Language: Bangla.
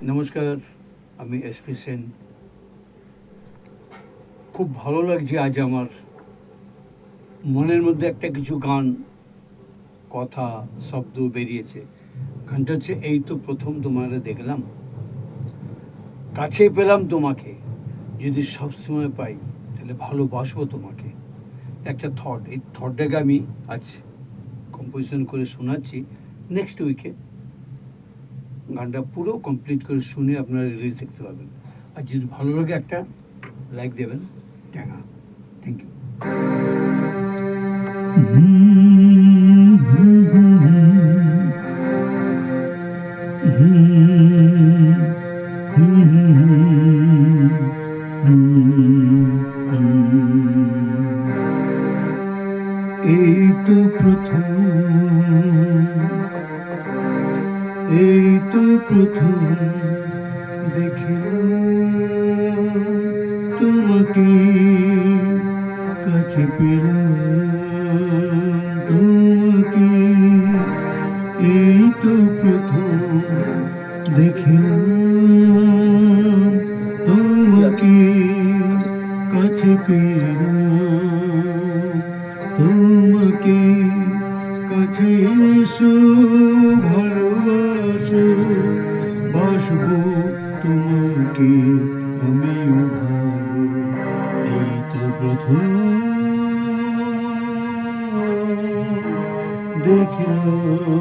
নমস্কার, আমি এসপি সেন। খুব ভালো লাগছে আজ আমার মনের মধ্যে একটা কিছু গান, কথা, শব্দ বেরিয়েছে। গানটা হচ্ছে এই তো প্রথম তোমারে দেখলাম, কাছে পেলাম তোমাকে, যদি সবসময় পাই তাহলে ভালোবাসবো তোমাকে। একটা থট, এই থটটাকে আমি আজ কম্পোজিশন করে শোনাচ্ছি। নেক্সট উইকে গানটা পুরো কমপ্লিট করে শুনে আপনারা রিলিজ দেখতে পাবেন। আর যদি ভালো লাগে একটা লাইক দেবেন। ট্যাঙা, থ্যাংক ইউ। এই তো প্রথম, এই তো প্রথম দেখিলাম তোমাকে, কাছে পেলাম তোমাকে। এই তো প্রথম দেখিলাম তোমাকে, কাছে পেলাম তোমাকে। কাছে এসো, ভালোবাসো, বাসবো তোমাকে আমিও ভালো। এই তো প্রথম দেখলাম